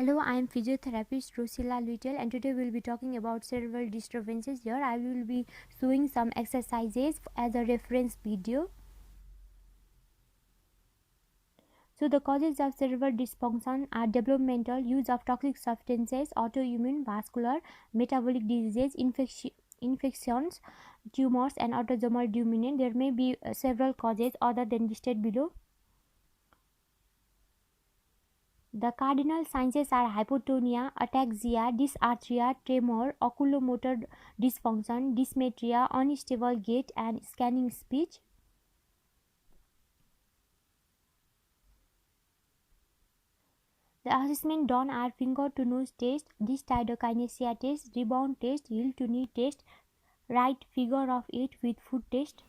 Hello, I am physiotherapist Rosilla Little, and today we'll be talking about cerebral disturbances. Here, I will be showing some exercises as a reference video. So, the causes of cerebral dysfunction are developmental, use of toxic substances, autoimmune, vascular, metabolic diseases, infections, tumors, and autosomal dominant. There may be several causes other than listed below. The cardinal signs are hypotonia, ataxia, dysarthria, tremor, oculomotor dysfunction, dysmetria, unstable gait, and scanning speech. The assessment done are finger to nose test, dysdiadokinesia test, rebound test, heel to knee test, right figure of 8 with foot test.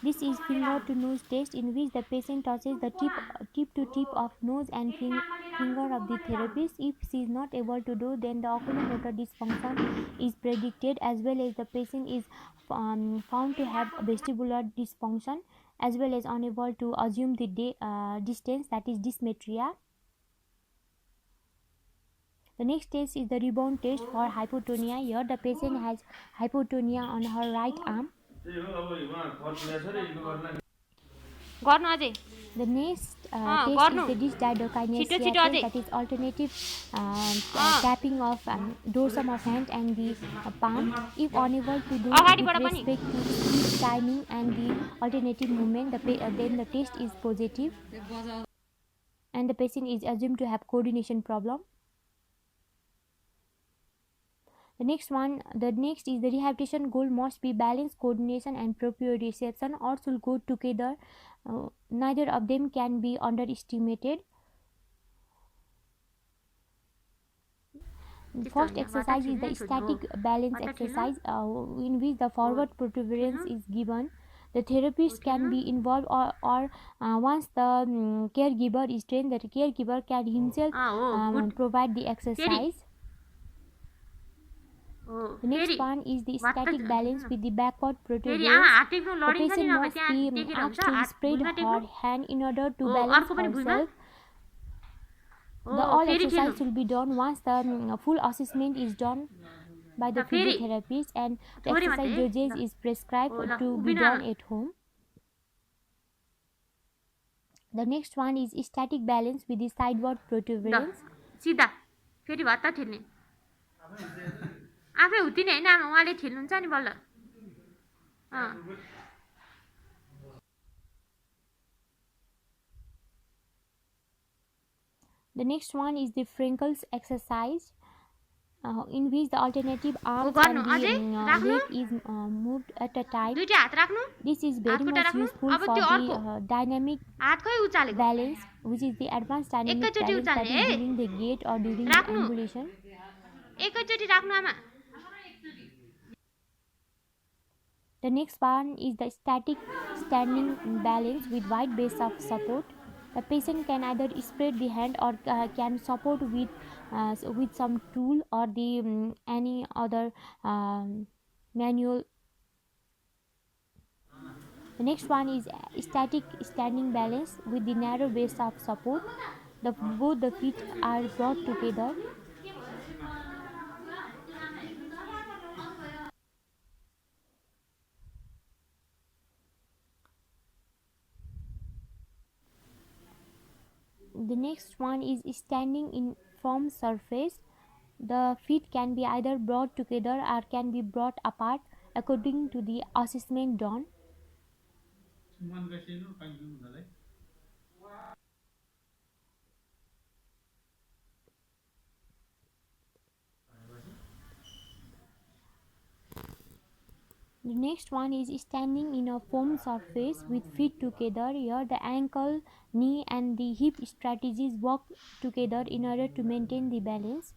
This is finger to nose test, in which the patient touches the tip to tip of nose and finger of the therapist. If she is not able to do, then the oculomotor dysfunction is predicted, as well as the patient is found to have vestibular dysfunction, as well as unable to assume the distance, that is dysmetria. The next test is the rebound test for hypotonia. Here the patient has hypotonia on her right arm. The next test is the dysdiadokinesia test, that is alternative tapping of dorsum of hand and the palm. If unable to do with respect to speed, timing, and the alternative movement, then the test is positive and the patient is assumed to have coordination problem. The next is the rehabilitation goal must be balance, coordination, and proprioception, or should go together. Neither of them can be underestimated. The first exercise is the static balance exercise, in which the forward protuberance is given. The therapist can be involved, or once the caregiver is trained, the caregiver can himself provide the exercise. The next one is the static balance with the backward protuberance. The patient must be asked to spread her hand in order to balance herself. The all exercise will be done once the full assessment is done by the physiotherapist, and the exercise dosage is prescribed to be done at home. The next one is static balance with the sideward protuberance. आफै हुत्तिने हैन आमा, उहाँले ठेल्नुहुन्छ नि बल्ल. The next one is the Frankel's exercise, in which the alternative arms and the leg is moved at a time. This is very much useful for the dynamic balance, which is the advanced dynamic balance, that is during the gait or during the ambulation. The next one is the static standing balance with wide base of support. The patient can either spread the hand or can support with some tool or the any other manual. The next one is static standing balance with the narrow base of support. Both the feet are brought together. The next one is standing in firm surface. The feet can be either brought together or can be brought apart according to the assessment done. The next one is standing in a firm surface with feet together. Here the ankle, knee, and the hip strategies work together in order to maintain the balance.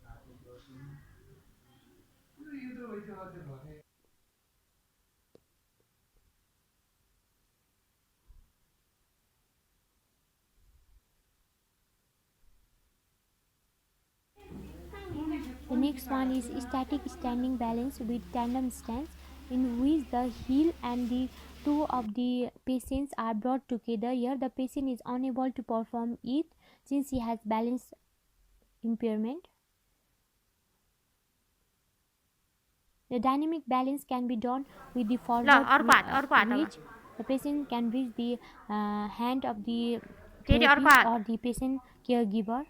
The next one is static standing balance with tandem stance, in which the heel and the two of the patients are brought together. Here the patient is unable to perform it since he has balance impairment. The dynamic balance can be done with the forward reach. The patient can reach the hand of the therapist or the patient caregiver.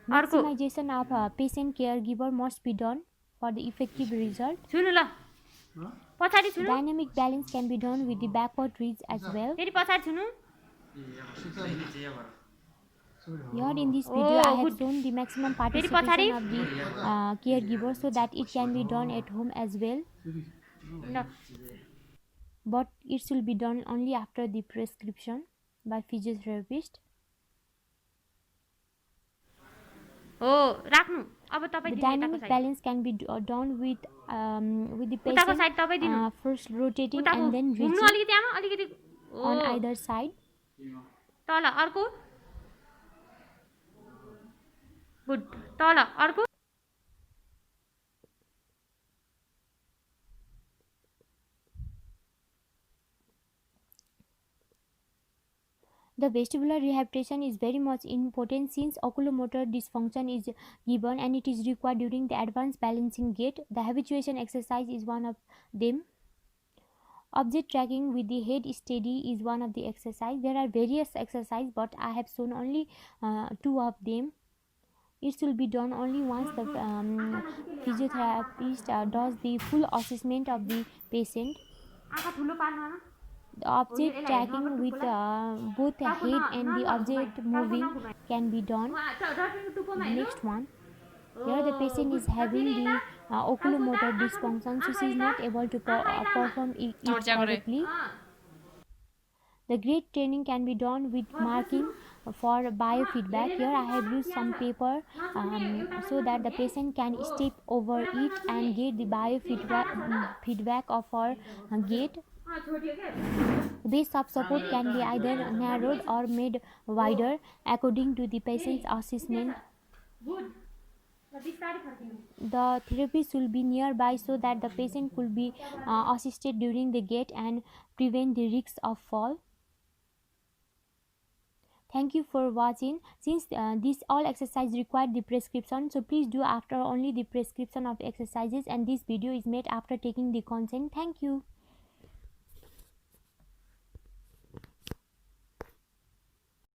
Maximization of patient caregiver must be done for the effective result. Dynamic balance can be done with the backward reach as well. Here in this video I have shown the maximum participation of the caregiver so that it can be done at home as well. But it should be done only after the prescription by physiotherapist. The dynamic balance can be done with the patient first rotating and then reaching on either side. The vestibular rehabilitation is very much important since oculomotor dysfunction is given and it is required during the advanced balancing gait. The habituation exercise is one of them. Object tracking with the head steady is one of the exercise. There are various exercises but I have shown only two of them. It will be done only once the physiotherapist does the full assessment of the patient. The object tracking with both the head and the object moving can be done. Next one. Here the patient is having the oculomotor dysfunction, so she is not able to perform it correctly. The gait training can be done with marking for biofeedback. Here I have used some paper so that the patient can step over it and get the biofeedback of our gait. The base of support can be either narrowed or made wider according to the patient's assessment. The therapist will be nearby so that the patient could be assisted during the gait and prevent the risks of fall. Thank you for watching. Since this all exercise required the prescription, so please do after only the prescription of exercises, and this video is made after taking the consent. Thank you.